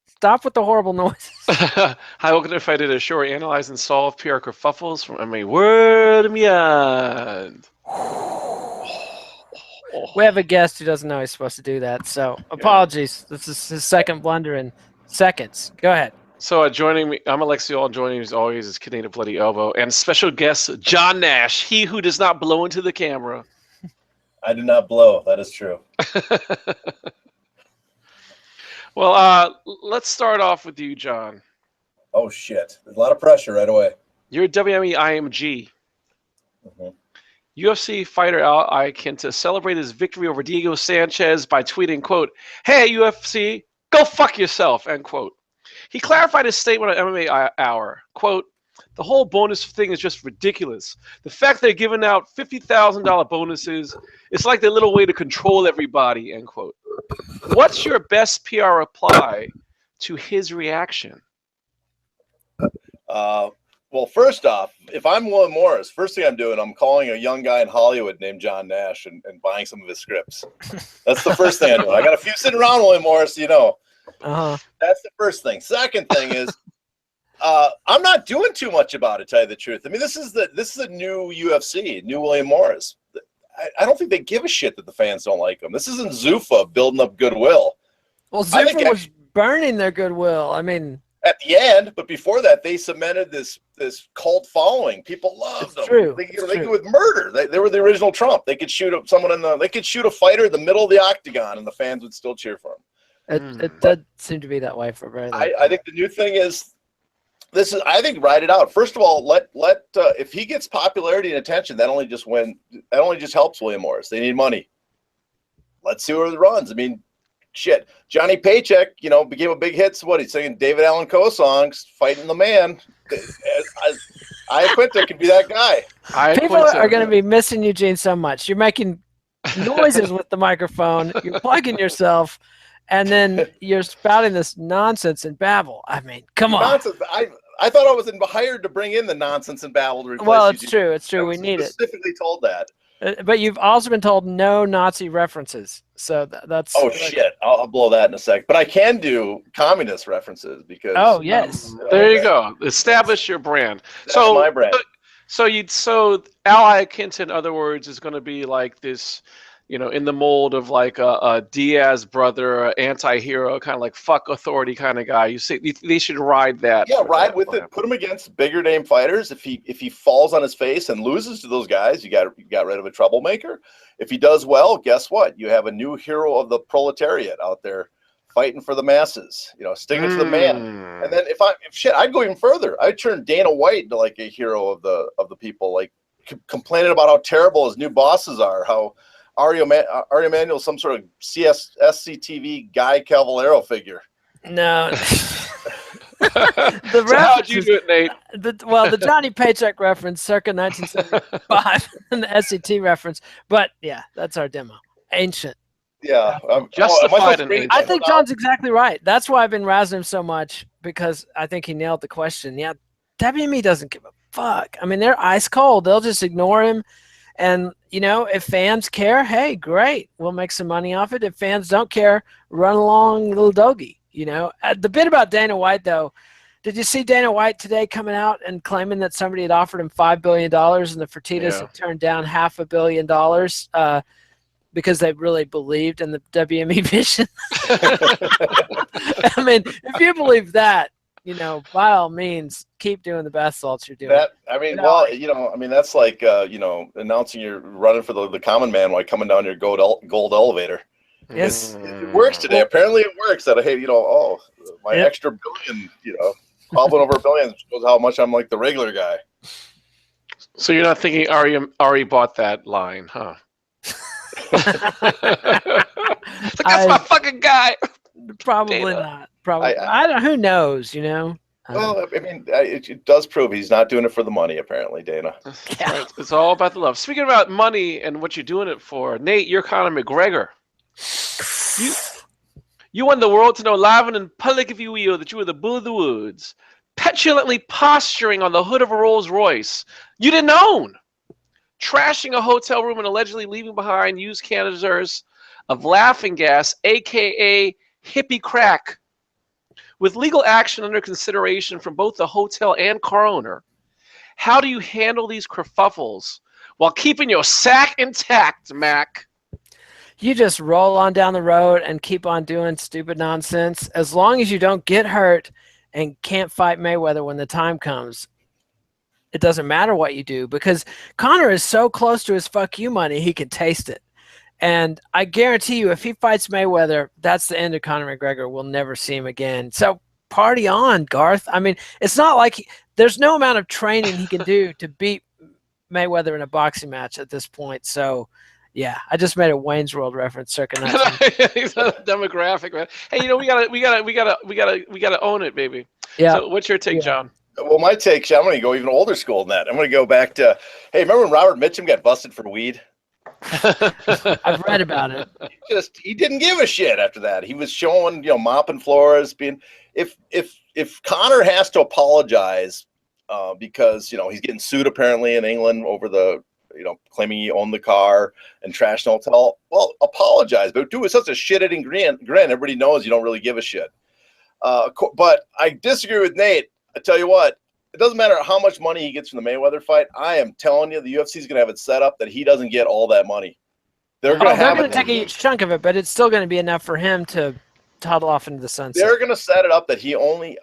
Stop with the horrible noises. Hi, welcome to Fight It Ashore, analyze and solve PR kerfuffles from MMA World and Beyond. We have a guest who doesn't know he's supposed to do that, so apologies. This is his second blunder in seconds. Go ahead. So joining me, I'm Alexiol. Joining me as always is Kid Native Bloody Elbow and special guest John Nash, he who does not blow into the camera. I do not blow. That is true. Well, let's start off with you, John. Oh, shit. There's a lot of pressure right away. You're a WME-IMG. UFC fighter Al Iaquinta celebrated his victory over Diego Sanchez by tweeting, quote, "Hey, UFC, go fuck yourself," end quote. He clarified his statement on MMA Hour, quote, "The whole bonus thing is just ridiculous. The fact they're giving out $50,000 bonuses, it's like their little way to control everybody," end quote. What's your best PR reply to his reaction? Well, first off, if I'm William Morris, first thing I'm doing, I'm calling a young guy in Hollywood named John Nash and buying some of his scripts. That's the first thing I do. I got a few sitting around William Morris, you know. That's the first thing. Second thing is, I'm not doing too much about it, to tell you the truth. I mean, this is the new UFC, new William Morris. I don't think they give a shit that the fans don't like them. This isn't Zuffa building up goodwill. Well, Zuffa was burning their goodwill. I mean, at the end, but before that, they cemented this cult following. People loved them. True. They could with murder. They were the original Trump. They could shoot someone they could shoot a fighter in the middle of the octagon, and the fans would still cheer for him. It did seem to be that way for a very long time. I think the new thing is. I think ride it out. First of all, if he gets popularity and attention, that only just helps William Morris. They need money. Let's see where it runs. I mean, shit. Johnny Paycheck, became a big hit. So what? He's singing David Allan Coe songs, fighting the man. Iaquinta could be that guy. People are going to be missing Eugene so much. You're making noises with the microphone. You're plugging yourself. And then you're spouting this nonsense and babble. I mean, come on. Nonsense. I thought I was hired to bring in the nonsense and babble to replace Well, it's Eugene. true. It's true. We need it. Specifically told that. But you've also been told no Nazi references. So that's... Oh, shit. I'll blow that in a sec. But I can do communist references because... Oh, yes. There you go. Establish your brand. That's my brand. So Al Iaquinta, in other words, is going to be like this... in the mold of like a Diaz brother, anti-hero, kind of like fuck authority kind of guy. You see, they should ride that. Yeah, ride with it. Put him against bigger name fighters. If he falls on his face and loses to those guys, you got rid of a troublemaker. If he does well, guess what? You have a new hero of the proletariat out there fighting for the masses. Sticking to the man. And then I'd go even further. I'd turn Dana White into like a hero of the people, like complaining about how terrible his new bosses are, how Ari Emanuel, some sort of SCTV Guy Cavalero figure. No. How'd you do it, Nate? The Johnny Paycheck reference, circa 1975, and the SCT reference. But yeah, that's our demo. Ancient. Yeah. Justified. I think John's exactly right. That's why I've been razzing him so much, because I think he nailed the question. Yeah, WME doesn't give a fuck. I mean, they're ice cold. They'll just ignore him. And, if fans care, hey, great. We'll make some money off it. If fans don't care, run along, little doggy. The bit about Dana White, though, did you see Dana White today coming out and claiming that somebody had offered him $5 billion and the Fertittas had turned down $500 million because they really believed in the WME vision? I mean, if you believe that, by all means, keep doing the bath salts you're doing. That's like, announcing you're running for the common man while coming down your gold elevator. Yes. It works today. Apparently it works. That, hey, my extra billion, hobbling over $1 billion shows how much I'm like the regular guy. So you're not thinking Ari bought that line, huh? That's my fucking guy. Probably Dana. not. Probably. I don't. Who knows? Well, I mean, it does prove he's not doing it for the money. Apparently, Dana. Yeah. It's all about the love. Speaking about money and what you're doing it for, Nate, you're Conor McGregor. You want the world to know live and in public, if you will, that you were the bull of the woods, petulantly posturing on the hood of a Rolls Royce you didn't own, trashing a hotel room and allegedly leaving behind used canisters of laughing gas, aka hippie crack. With legal action under consideration from both the hotel and car owner, how do you handle these kerfuffles while keeping your sack intact, Mac? You just roll on down the road and keep on doing stupid nonsense. As long as you don't get hurt and can't fight Mayweather when the time comes, it doesn't matter what you do, because Conor is so close to his fuck you money, he can taste it. And I guarantee you, if he fights Mayweather, that's the end of Conor McGregor. We'll never see him again. So party on, Garth. I mean, it's not like there's no amount of training he can do to beat Mayweather in a boxing match at this point. So yeah, I just made a Wayne's World reference circa 19. He's a demographic, man. Hey, you know, we gotta own it, baby. Yeah. So what's your take, John? Well, my take, I'm going to go even older school than that. I'm going to go back to, hey, remember when Robert Mitchum got busted for weed? I've read about it. He didn't give a shit after that. He was showing, mopping floors, being, if Conor has to apologize because, he's getting sued apparently in England over the, claiming he owned the car and trashed an hotel, well, apologize, but do it with such a shit-eating grin. Everybody knows you don't really give a shit. But I disagree with Nate. I tell you what, it doesn't matter how much money he gets from the Mayweather fight. I am telling you, the UFC is going to have it set up that he doesn't get all that money. They're going to take a huge chunk of it, but it's still going to be enough for him to toddle off into the sunset. They're going to set it up that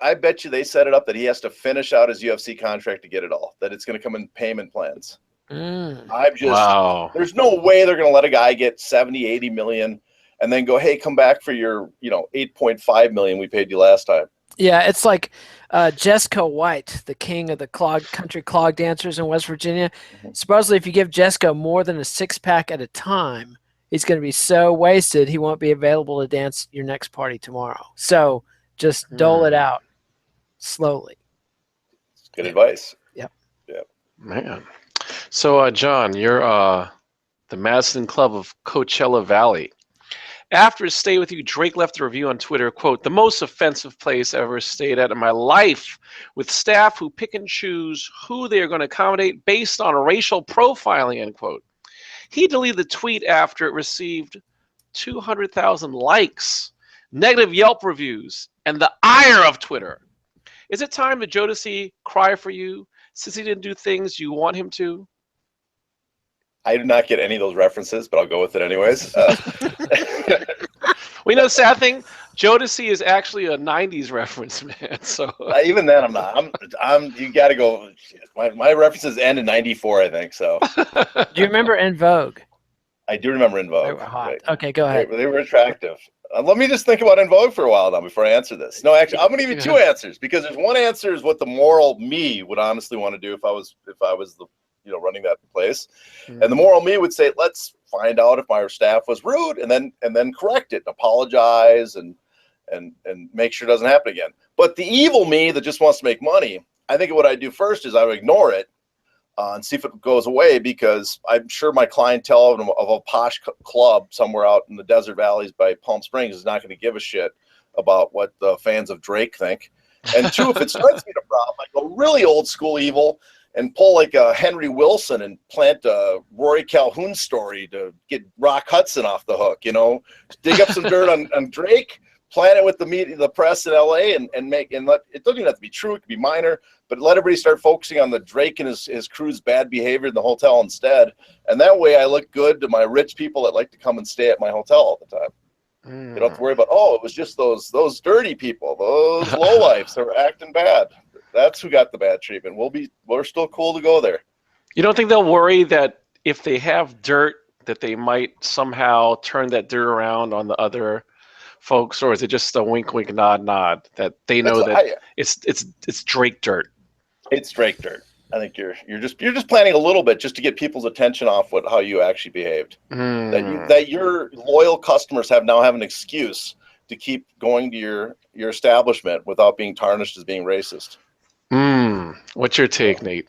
I bet you they set it up that he has to finish out his UFC contract to get it all, that it's going to come in payment plans. Wow. There's no way they're going to let a guy get 70, 80 million and then go, hey, come back for your, 8.5 million we paid you last time. Yeah, it's like Jessica White, the king of the country clog dancers in West Virginia. Mm-hmm. Supposedly, if you give Jessica more than a six-pack at a time, he's going to be so wasted he won't be available to dance your next party tomorrow. So just dole it out slowly. Good advice. Yep. Man. So, John, you're the Madison Club of Coachella Valley. After his stay with you, Drake left a review on Twitter, quote, "The most offensive place I've ever stayed at in my life, with staff who pick and choose who they are going to accommodate based on racial profiling," end quote. He deleted the tweet after it received 200,000 likes, negative Yelp reviews, and the ire of Twitter. Is it time that Jodeci cry for you since he didn't do things you want him to? I did not get any of those references, but I'll go with it anyways. We know the sad thing, Jodeci is actually a 90s reference, man. So even then, I'm not. You got to go. My references end in 94, I think. So. Do you remember En Vogue? I do remember En Vogue. They were hot. Okay, go ahead. They were attractive. Let me just think about En Vogue for a while now before I answer this. No, actually, I'm going to give you two answers, because there's one answer is what the moral me would honestly want to do if I was the running that place, and the moral me would say, let's find out if my staff was rude, and then correct it, apologize, and make sure it doesn't happen again. But the evil me that just wants to make money, I think what I do first is I would ignore it and see if it goes away, because I'm sure my clientele of a posh club somewhere out in the desert valleys by Palm Springs is not going to give a shit about what the fans of Drake think. And two, if it starts being a problem, I go really old school evil and pull like a Henry Wilson and plant a Rory Calhoun story to get Rock Hudson off the hook, dig up some dirt on Drake, plant it with the media, the press in LA, and let it doesn't even have to be true, it could be minor, but let everybody start focusing on the Drake and his crew's bad behavior in the hotel instead. And that way I look good to my rich people that like to come and stay at my hotel all the time. You don't have to worry about, it was just those dirty people, those lowlifes that were acting bad. That's who got the bad treatment. We're still cool to go there. You don't think they'll worry that if they have dirt, that they might somehow turn that dirt around on the other folks, or is it just a wink, wink, nod, nod that they know it's Drake dirt? It's Drake dirt. I think you're just planning a little bit just to get people's attention off how you actually behaved. That your loyal customers now have an excuse to keep going to your establishment without being tarnished as being racist. What's your take, Nate?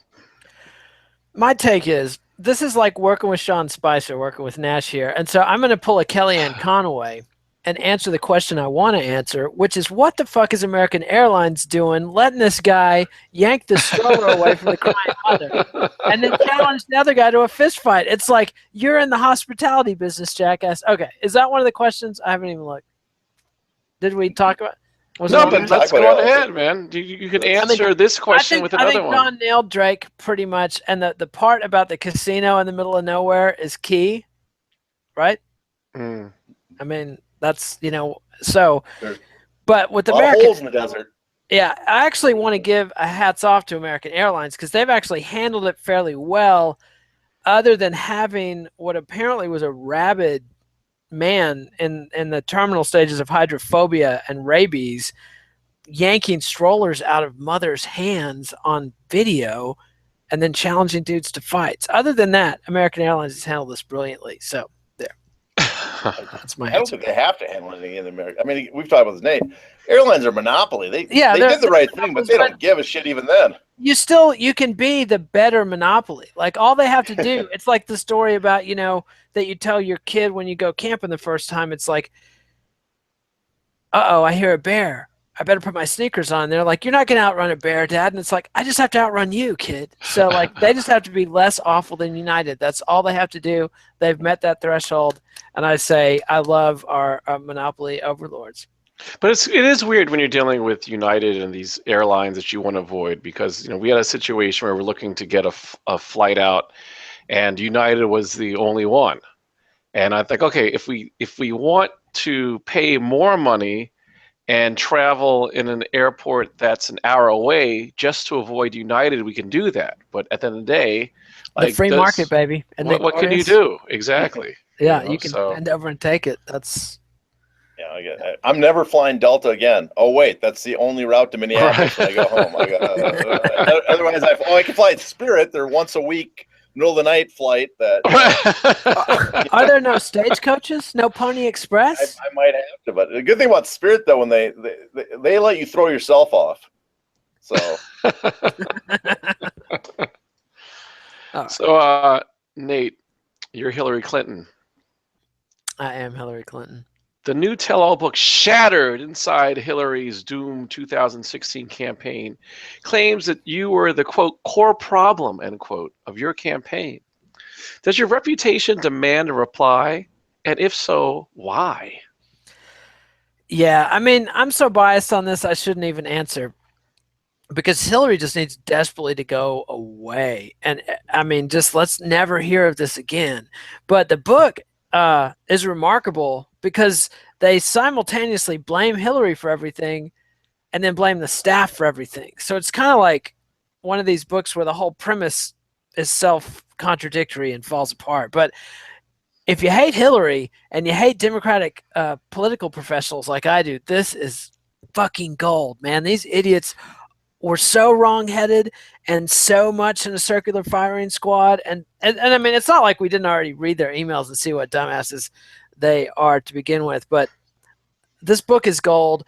My take is, this is like working with Sean Spicer, working with Nash here. And so I'm going to pull a Kellyanne Conway and answer the question I want to answer, which is, what the fuck is American Airlines doing letting this guy yank the stroller away from the crying mother and then challenge the other guy to a fist fight? It's like, you're in the hospitality business, jackass. Okay, is that one of the questions? I haven't even looked. Did we talk about? Was No, it on but there? let's Talk go about on airlines. ahead, man. You can answer this question with I another think one. John nailed Drake pretty much, and the part about the casino in the middle of nowhere is key, right? Mm. I mean, that's so. There's But with a lot of American, holes in the desert. yeah, I actually want to give a hats off to American Airlines because they've actually handled it fairly well, other than having what apparently was a rabid man in the terminal stages of hydrophobia and rabies yanking strollers out of mothers' hands on video and then challenging dudes to fights. Other than that, American Airlines has handled this brilliantly. So there, that's my I don't answer. think they have to handle anything in America. I mean, we've talked about this, Nate. Airlines are monopoly. They Yeah, did the right thing, but they don't give a shit even then. You can be the better monopoly. Like all they have to do, it's like the story about, that you tell your kid when you go camping the first time. It's like, uh-oh, I hear a bear. I better put my sneakers on. They're like, you're not going to outrun a bear, Dad. And it's like, I just have to outrun you, kid. So like, they just have to be less awful than United. That's all they have to do. They've met that threshold. And I say, I love our monopoly overlords. But it is weird when you're dealing with United and these airlines that you want to avoid, because we had a situation where we're looking to get a flight out, and United was the only one. And I think, okay, if we want to pay more money and travel in an airport that's an hour away just to avoid United, we can do that. But at the end of the day, The free market, baby. And what can you do? Exactly. Yeah, you can bend over and take it. That's. Yeah, I get it. I'm never flying Delta again. Oh wait, that's the only route to Minneapolis when I go home. Otherwise, I can fly Spirit. They're once a week, middle of the night flight. Are there no stagecoaches? No Pony Express? I might have to, but the good thing about Spirit though, when they let you throw yourself off. So. So, Nate, you're Hillary Clinton. I am Hillary Clinton. The new tell-all book Shattered Inside Hillary's Doomed 2016 Campaign claims that you were the, quote, core problem, end quote, of your campaign. Does your reputation demand a reply? And if so, why? Yeah, I mean, I'm so biased on this, I shouldn't even answer. Because Hillary just needs desperately to go away. And I mean, just let's never hear of this again. But the book is remarkable because they simultaneously blame Hillary for everything and then blame the staff for everything. So it's kind of like one of these books where the whole premise is self-contradictory and falls apart. But if you hate Hillary and you hate Democratic political professionals like I do, this is fucking gold, man. These idiots were so wrong-headed and so much in a circular firing squad. And I mean, it's not like we didn't already read their emails and see what dumbasses they are to begin with. But this book is gold.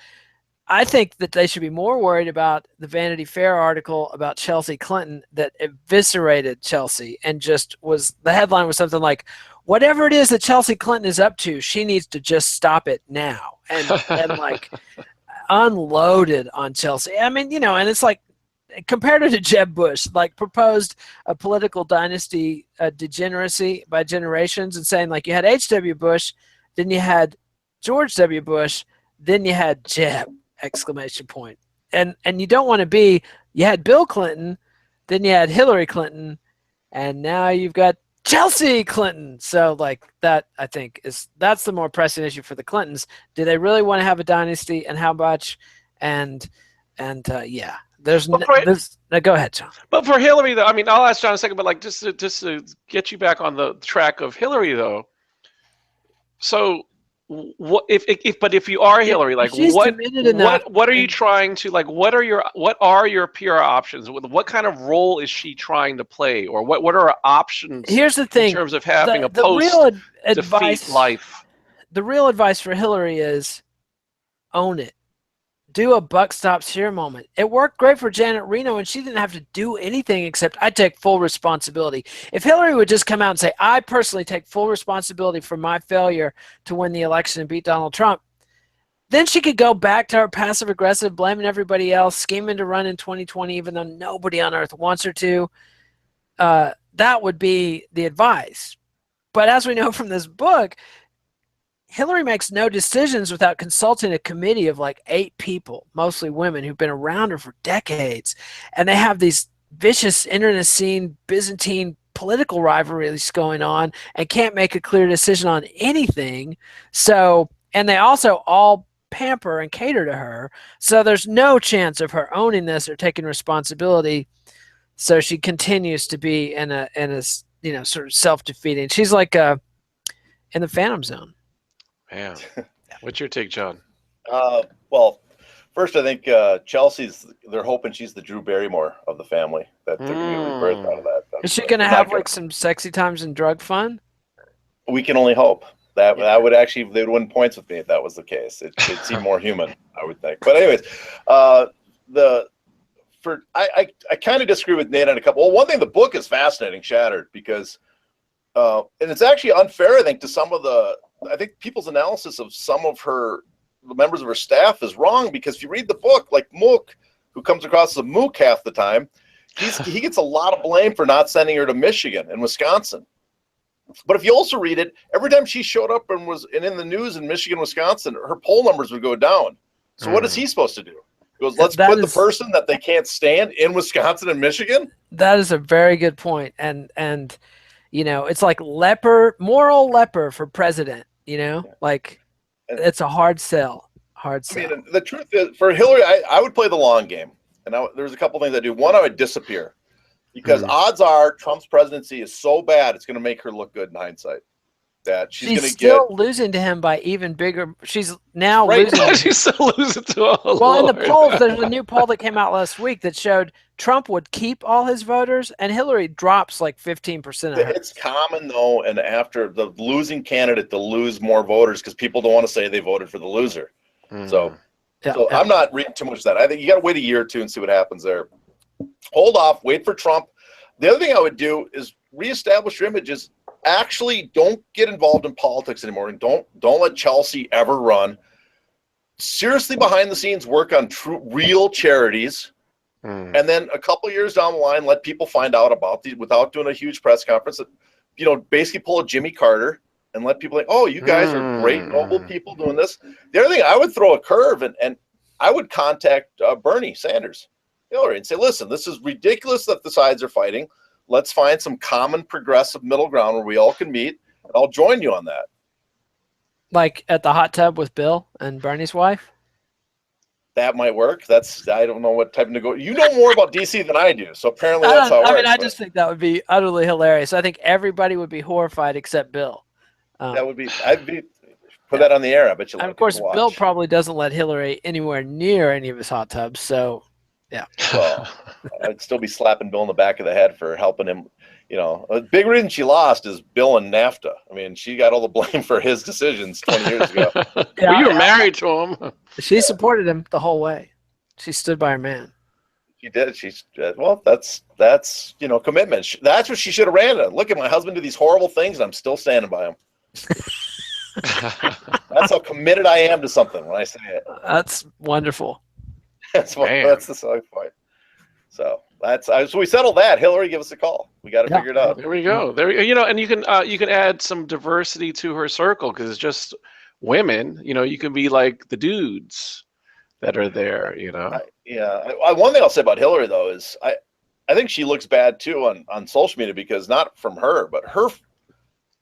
I think that they should be more worried about the Vanity Fair article about Chelsea Clinton that eviscerated Chelsea and just was – the headline was something like, whatever it is that Chelsea Clinton is up to, she needs to just stop it now. And like – unloaded on Chelsea. I mean, and it's like compared to Jeb Bush, like proposed a political dynasty degeneracy by generations and saying like you had H.W. Bush, then you had George W. Bush, then you had Jeb, ! And you don't want to be, you had Bill Clinton, then you had Hillary Clinton, and now you've got Chelsea Clinton. So like that, I think that's the more pressing issue for the Clintons. Do they really want to have a dynasty, and how much? And yeah, there's no, go ahead, John. But for Hillary though, I mean, I'll ask John in a second, but like just to get you back on the track of Hillary though. So what if you are Hillary, like what are you trying to, like what are your PR options? What kind of role is she trying to play, or what are her options? Here's the thing: in terms of having a post-defeat life. The real advice for Hillary is own it. Do a buck stops here moment. It worked great for Janet Reno, and she didn't have to do anything except I take full responsibility. If Hillary would just come out and say, I personally take full responsibility for my failure to win the election and beat Donald Trump, then she could go back to her passive-aggressive, blaming everybody else, scheming to run in 2020 even though nobody on earth wants her to. That would be the advice. But as we know from this book, Hillary makes no decisions without consulting a committee of like 8 people, mostly women who've been around her for decades. And they have these vicious internecine Byzantine political rivalries going on and can't make a clear decision on anything. So, and they also all pamper and cater to her. So there's no chance of her owning this or taking responsibility. So she continues to be in a sort of self-defeating. She's like in the Phantom Zone. Man, what's your take, John? Well, first I think they're hoping she's the Drew Barrymore of the family. That they're going to get rebirthed out of that. Is she going to have like some sexy times and drug fun? We can only hope. That would actually, they would win points with me if that was the case. It'd seem more human, I would think. But anyways, I kind of disagree with Nate on a couple. Well, one thing, the book is fascinating, Shattered, because and it's actually unfair, I think, to some of I think people's analysis of some of the members of her staff is wrong, because if you read the book, like Mook, who comes across as a mook half the time, he gets a lot of blame for not sending her to Michigan and Wisconsin. But if you also read it, every time she showed up and was in the news in Michigan, Wisconsin, her poll numbers would go down. So what is he supposed to do? He goes, let's put the person that they can't stand in Wisconsin and Michigan? That is a very good point. And it's like moral leper for president, like it's a hard sell. I mean, the truth is, for Hillary, I would play the long game. And there's a couple things I do. One, I would disappear. Because odds are Trump's presidency is so bad, it's going to make her look good in hindsight. That she's still losing to him by even bigger. She's now losing. She's still losing to him. Well, in the polls, there's a new poll that came out last week that showed Trump would keep all his voters, and Hillary drops like 15% of hers. It's common, though, and after the losing candidate to lose more voters because people don't want to say they voted for the loser. So I'm not reading too much of that. I think you got to wait a year or two and see what happens there. Hold off, wait for Trump. The other thing I would do is reestablish your images. Actually, don't get involved in politics anymore, and don't let Chelsea ever run. Seriously, behind the scenes, work on real charities, and then a couple of years down the line, let people find out about these without doing a huge press conference. Basically pull a Jimmy Carter and let people think, oh, you guys are great, noble people doing this. The other thing, I would throw a curve, and I would contact Bernie Sanders, Hillary, and say, listen, this is ridiculous that the sides are fighting. Let's find some common progressive middle ground where we all can meet, and I'll join you on that. Like at the hot tub with Bill and Bernie's wife? That might work. I don't know what type of negotiation. You know more about DC than I do, so apparently that's how it works. I just think that would be utterly hilarious. I think everybody would be horrified except Bill. Put that on the air. I bet you. And of course, Bill probably doesn't let Hillary anywhere near any of his hot tubs. So, yeah. Well, I'd still be slapping Bill in the back of the head for helping him. A big reason she lost is Bill and NAFTA. I mean, she got all the blame for his decisions 20 years ago. Well, you were married to him. She supported him the whole way. She stood by her man. She did. That's commitment. That's what she should have ran at. Look, at my husband do these horrible things, and I'm still standing by him. That's how committed I am to something when I say it. That's wonderful. That's the selling point. So so we settled that. Hillary, give us a call. We got to figure it out. There we go. And you can add some diversity to her circle because it's just women. You can be like the dudes that are there. One thing I'll say about Hillary though is I think she looks bad too on social media because not from her, but her.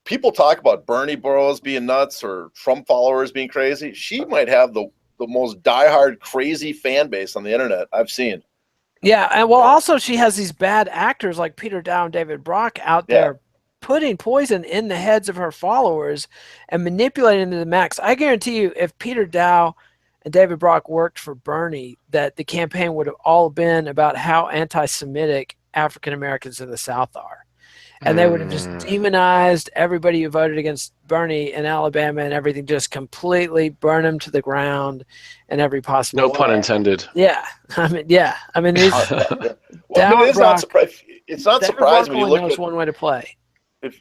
People talk about Bernie bros being nuts or Trump followers being crazy. She might have the most diehard crazy fan base on the internet I've seen. Yeah, and also she has these bad actors like Peter Dow and David Brock out there putting poison in the heads of her followers and manipulating them to the max. I guarantee you, if Peter Dow and David Brock worked for Bernie, that the campaign would have all been about how anti-Semitic African Americans in the South are. And they would have just demonized everybody who voted against Bernie in Alabama and everything, just completely burn them to the ground in every possible way. No pun intended. Yeah. I mean, it's not surprising when you look at one way to play.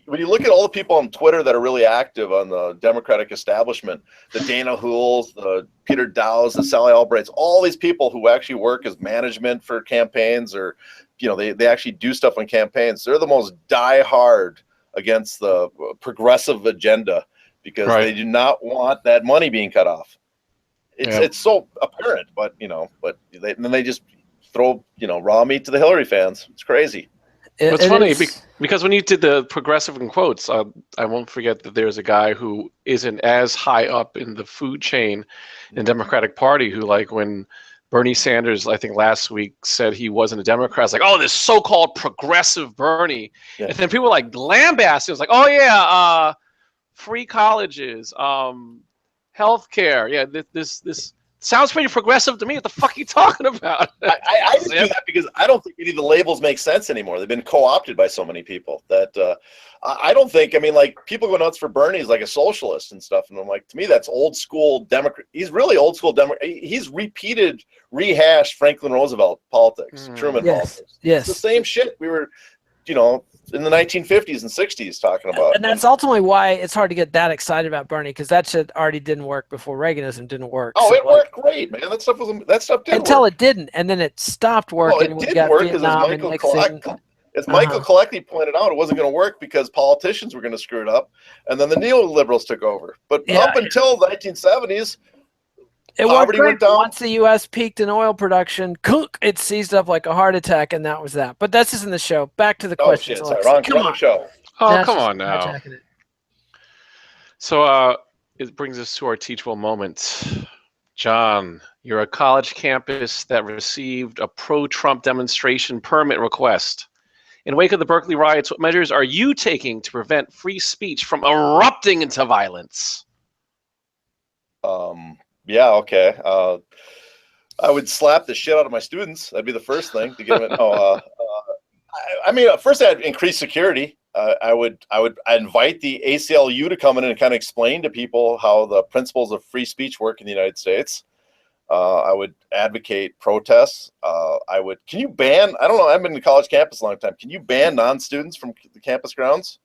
When you look at all the people on Twitter that are really active on the Democratic establishment, the Dana Hools, the Peter Dows, the Sally Albrights, all these people who actually work as management for campaigns or they actually do stuff on campaigns. They're the most diehard against the progressive agenda. because Right. they do not want that money being cut off. It's so apparent, but then they just throw raw meat to the Hillary fans. It's crazy. It's funny because when you did the progressive in quotes, I won't forget that there's a guy who isn't as high up in the food chain in the Democratic Party who, like, when Bernie Sanders, I think last week, said he wasn't a Democrat, it's like, oh, this so-called progressive Bernie. Yeah. And then people like lambasted. It was like, oh yeah, free colleges, healthcare. Yeah, this sounds pretty progressive to me. What the fuck are you talking about? I just do that because I don't think any of the labels make sense anymore. They've been co-opted by so many people that I don't think. I mean, like, people go nuts for Bernie as like a socialist and stuff, and I'm like, to me, that's old school Democrat. He's really old school Democrat. He's rehashed Franklin Roosevelt politics, Truman politics. Yes, it's the same shit we were, in the 1950s and 60s talking about. And that's ultimately why it's hard to get that excited about Bernie, because that shit already didn't work before Reaganism didn't work. Oh, so it worked great, man. That stuff did until work. It didn't, and then it stopped working. Well, it did work because as Michael Kolecki pointed out, it wasn't going to work because politicians were going to screw it up, and then the neoliberals took over. But up until the 1970s, it poverty went down. Once the U.S. peaked in oil production, it seized up like a heart attack, and that was that. But this isn't the show. Back to the questions. Oh, shit, sorry. Wrong show. Oh, come on now. So it brings us to our teachable moment. John, you're a college campus that received a pro-Trump demonstration permit request. In wake of the Berkeley riots, what measures are you taking to prevent free speech from erupting into violence? Yeah, okay. I would slap the shit out of my students. That'd be the first thing to get them. First I'd increase security. I'd invite the ACLU to come in and kind of explain to people how the principles of free speech work in the United States. I would advocate protests. Can you ban, I don't know, I've been to college campus a long time. Can you ban non-students from the campus grounds?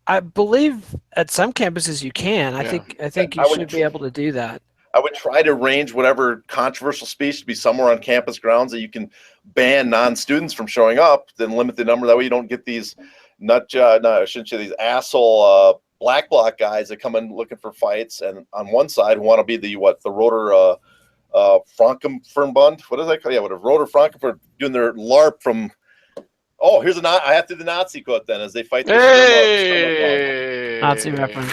I believe at some campuses you can. I think you should be able to do that. I would try to arrange whatever controversial speech to be somewhere on campus grounds that you can ban non-students from showing up, then limit the number. That way you don't get these these asshole black bloc guys that come in looking for fights, and on one side who want to be the Roter Frankenverbund. What is that called? Yeah, Roter Frankenverbund doing their LARP from. Oh, I have to do the Nazi quote then as they fight. Nazi reference.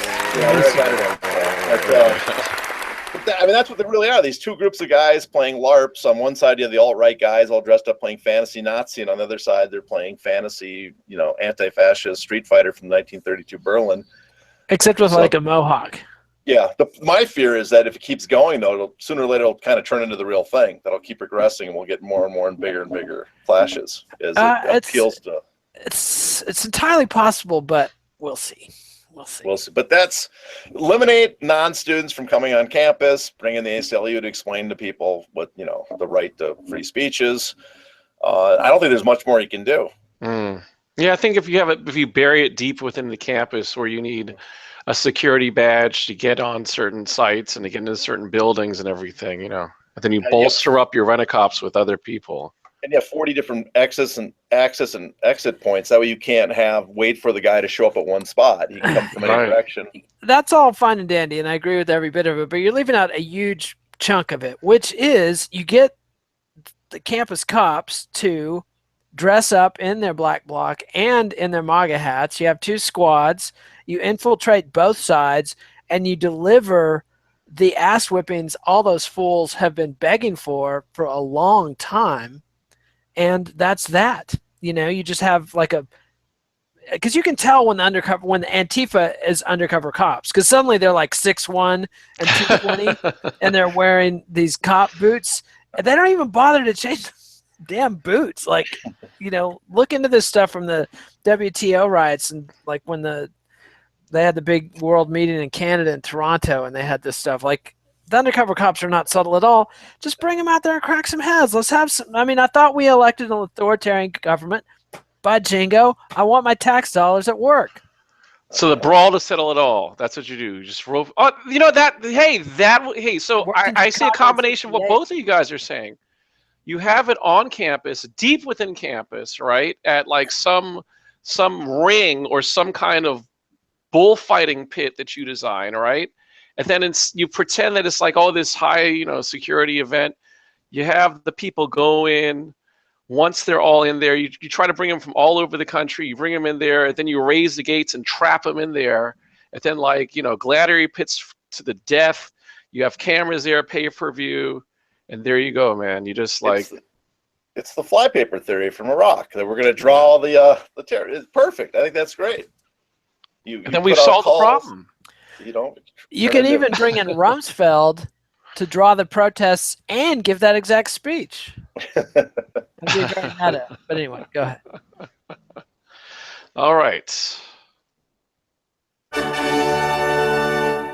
That's what they really are. These two groups of guys playing LARPs. On one side, you have the alt-right guys all dressed up playing fantasy Nazi, and on the other side, they're playing fantasy, anti-fascist Street Fighter from 1932 Berlin. Except with like a mohawk. Yeah. My fear is that if it keeps going, though, sooner or later it'll kind of turn into the real thing. That'll keep progressing, and we'll get more and bigger clashes as it appeals to. It's entirely possible, but we'll see. We'll see. But that's eliminate non-students from coming on campus, bring in the ACLU to explain to people what the right to free speech is. I don't think there's much more you can do. Yeah, I think if you bury it deep within the campus, where you need a security badge to get on certain sites and to get into certain buildings and everything, and then you bolster up your rent-a-cops with other people. And you have 40 different access and exit points. That way you can't wait for the guy to show up at one spot. He can come from any direction. That's all fine and dandy, and I agree with every bit of it, but you're leaving out a huge chunk of it, which is you get the campus cops to dress up in their black bloc and in their MAGA hats. You have two squads. You infiltrate both sides, and you deliver the ass whippings all those fools have been begging for a long time. And that's that. You just have like because you can tell when the Antifa is undercover cops, because suddenly they're like 6'1" and 220 and they're wearing these cop boots, and they don't even bother to change the damn boots. Like, look into this stuff from the WTO riots, and like when they had the big world meeting in Canada and Toronto, and they had this stuff. Like, the undercover cops are not subtle at all. Just bring them out there and crack some heads. Let's have some. I thought we elected an authoritarian government. By jingo, I want my tax dollars at work. So the brawl to settle it all. That's what you do. Just roll. Oh, Hey, so I see a combination of what both of you guys are saying. You have it on campus, deep within campus, right? At like some ring or some kind of bullfighting pit that you design, right? And then you pretend that it's like, oh, this high, you know, security event. You have the people go in. Once they're all in there, you try to bring them from all over the country. You bring them in there, and then you raise the gates and trap them in there. And then, like, you know, gladiator pits to the death. You have cameras there, pay-per-view, and there you go, man. You just like it's the flypaper theory from Iraq that we're going to draw the terror. It's perfect. I think that's great. And then we solve the problem. You can even bring in Rumsfeld to draw the protests and give that exact speech. That'd be very meta. But anyway, go ahead. All right.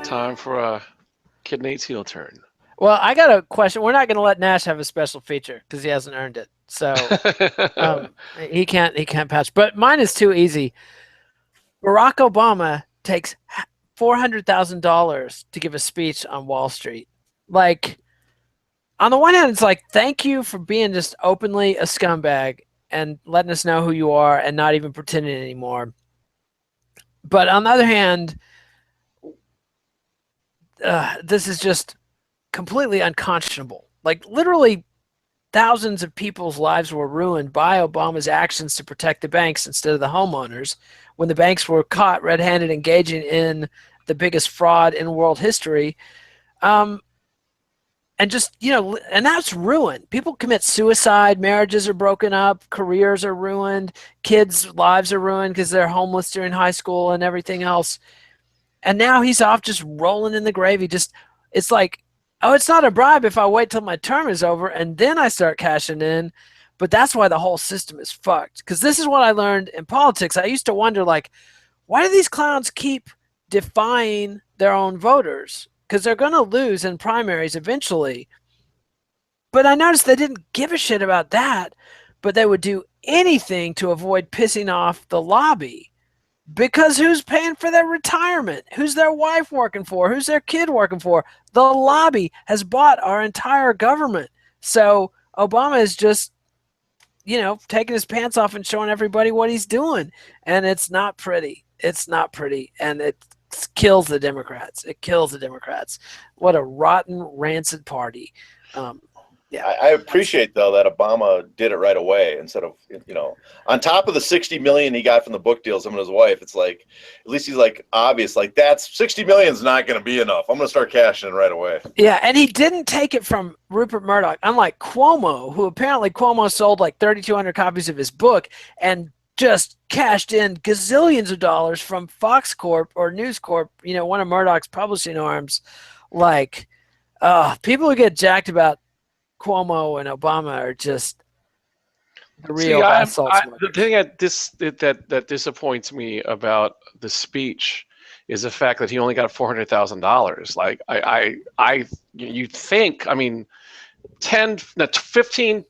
Time for Kid Nate's heel turn. Well, I got a question. We're not going to let Nash have a special feature because he hasn't earned it. So he can't patch. But mine is too easy. Barack Obama takes $400,000 to give a speech on Wall Street. Like, on the one hand, it's like, thank you for being just openly a scumbag and letting us know who you are and not even pretending anymore. But on the other hand, this is just completely unconscionable. Like, literally thousands of people's lives were ruined by Obama's actions to protect the banks instead of the homeowners when the banks were caught red-handed engaging in the biggest fraud in world history. And just, you know, and that's ruin. People commit suicide, marriages are broken up, careers are ruined, kids' lives are ruined because they're homeless during high school and everything else. And now he's off just rolling in the gravy. Just, it's like, oh, it's not a bribe if I wait till my term is over and then I start cashing in. But that's why the whole system is fucked. Because this is what I learned in politics. I used to wonder, like, why do these clowns keep defying their own voters? Because they're going to lose in primaries eventually. But I noticed they didn't give a shit about that, but they would do anything to avoid pissing off the lobby. Because who's paying for their retirement? Who's their wife working for? Who's their kid working for? The lobby has bought our entire government. So Obama is just, you know, taking his pants off and showing everybody what he's doing. And it's not pretty. It's not pretty. And it kills the Democrats. It kills the Democrats. What a rotten, rancid party. Yeah, I appreciate though that Obama did it right away instead of, you know, on top of the $60 million he got from the book deals, him and his wife. It's like, at least he's like obvious, like that's $60 million is not going to be enough. I'm going to start cashing in right away. Yeah, and he didn't take it from Rupert Murdoch, unlike Cuomo, who apparently Cuomo sold like 3,200 copies of his book and just cashed in gazillions of dollars from Fox Corp or News Corp, you know, one of Murdoch's publishing arms. Like, people who get jacked about Cuomo and Obama are just the real assault. The thing that disappoints me about the speech is the fact that he only got $400,000. Like, you'd think, I mean, 15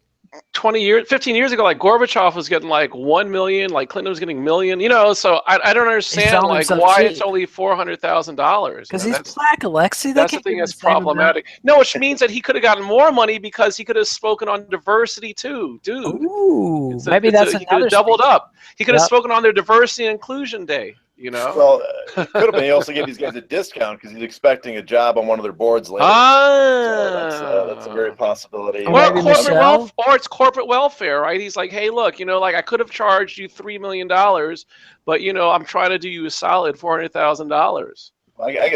years ago, like Gorbachev was getting like 1 million, like Clinton was getting $1 million, you know, so I don't understand like why it's only $400,000. Because he's black, Alexi. That's the thing that's problematic. No, which means that he could have gotten more money because he could have spoken on diversity too, dude. Ooh, maybe that's he could have doubled up. He could have spoken on their diversity and inclusion day. You know, well, could have been. He also gave these guys a discount because he's expecting a job on one of their boards later. So that's a very possibility. Or it's corporate welfare, right? He's like, hey, look, you know, like I could have charged you $3 million, but you know, I'm trying to do you a solid $400,000.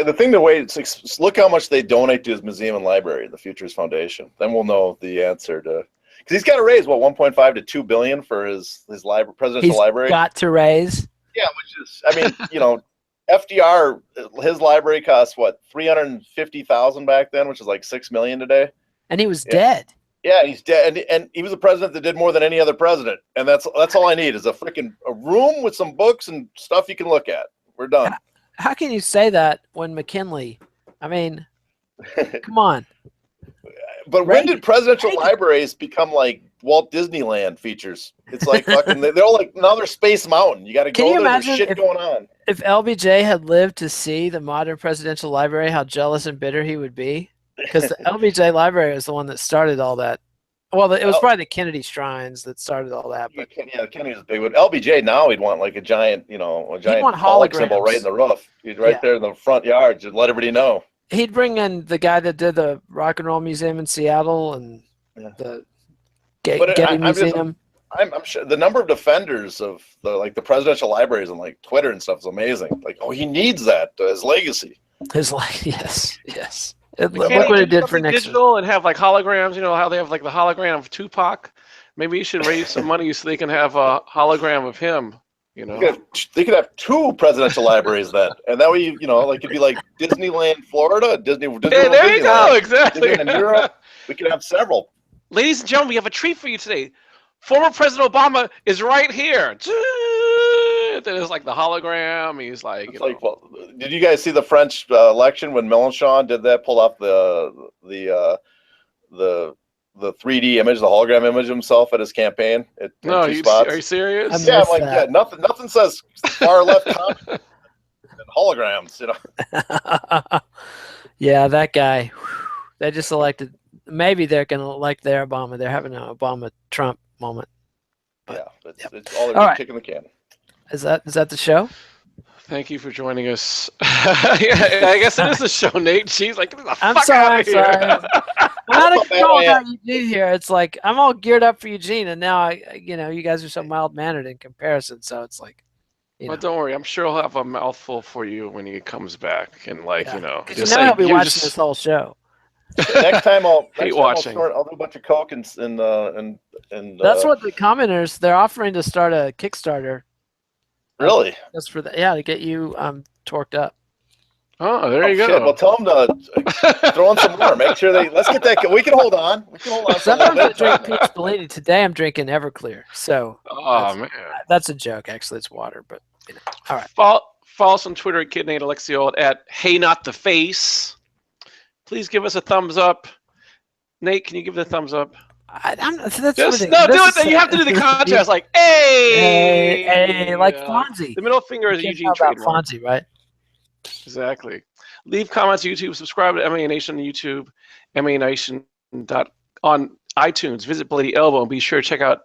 The thing to wait, it's look how much they donate to his museum and library, the Futures Foundation. Then we'll know the answer to. Because he's got to raise what 1.5 to $2 billion for his library, presidential library. He's got to raise. Yeah, which is, I mean, you know, FDR, his library cost what, 350,000 back then, which is like 6 million today. And he was dead. Yeah, he's dead, and he was a president that did more than any other president. And that's all I need is a room with some books and stuff you can look at. We're done. How can you say that when McKinley? I mean, come on. But when did presidential libraries become like Walt Disneyland features? It's like fucking, they're all like another Space Mountain. You got to go there. There's shit going on. If LBJ had lived to see the modern presidential library, how jealous and bitter he would be. Because the LBJ library was the one that started all that Well, it was probably the Kennedy Shrines that started all that. But Kenny was big. With LBJ now, he'd want like a giant, pollock symbol right in the roof. He'd there in the front yard, just let everybody know. He'd bring in the guy that did the Rock and Roll Museum in Seattle and the Getty Museum. I'm sure the number of defenders of the presidential libraries and like Twitter and stuff is amazing. Like, he needs that his legacy. Yes. Look what it did for Nixon. Digital and have like holograms. You know how they have like the hologram of Tupac. Maybe you should raise some money so they can have a hologram of him. You know, they could have 2 presidential libraries then, and that way it'd be like Disneyland, Florida, Disney. Yeah, there you go, exactly. In Europe, we could have several. Ladies and gentlemen, we have a treat for you today. Former President Obama is right here. Then it's like the hologram. He's like, did you guys see the French election when Mélenchon did that? Pulled off the 3D image, the hologram image of himself at his campaign. No, are you serious? Yeah, I'm like, nothing says far left comment than holograms, Yeah, that guy. They just elected. Maybe they're going to elect their Obama. They're having an Obama-Trump moment. But, it's all they're kicking the can. Is that the show? Thank you for joining us. Yeah, I guess it is the show, Nate. She's like, I'm sorry. I'm not a control about Eugene here. It's like I'm all geared up for Eugene, and now you guys are so mild mannered in comparison. So it's like, But don't worry, I'm sure he'll have a mouthful for you when he comes back, and just now he'll be watching this whole show. Next time I'll do a bunch of coke and that's what the commenters they're offering to start a Kickstarter. Really? That's for to get you torqued up. Oh, there you go. Shit. Well, tell them to throw in some more. Make sure let's get that. We can hold on. Sometimes I drink Peach Bellini. Today I'm drinking Everclear. So that's a joke. Actually, it's water. But all right. Follow us on Twitter at Kid Nate Alexio at Hey Not the Face. Please give us a thumbs up. Nate, can you give it a thumbs up? That's do it. You have to do the contest, like hey, like Fonzie. The middle finger is Eugene trademark. Fonzie, right? Exactly. Leave comments on YouTube. Subscribe to MA Nation on YouTube. MA Nation on iTunes. Visit Bloody Elbow and be sure to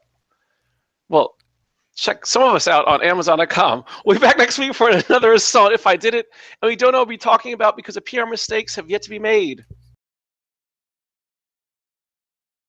check some of us out on Amazon.com. We'll be back next week for another assault. If I did it, and we don't know what we'll be talking about because the PR mistakes have yet to be made.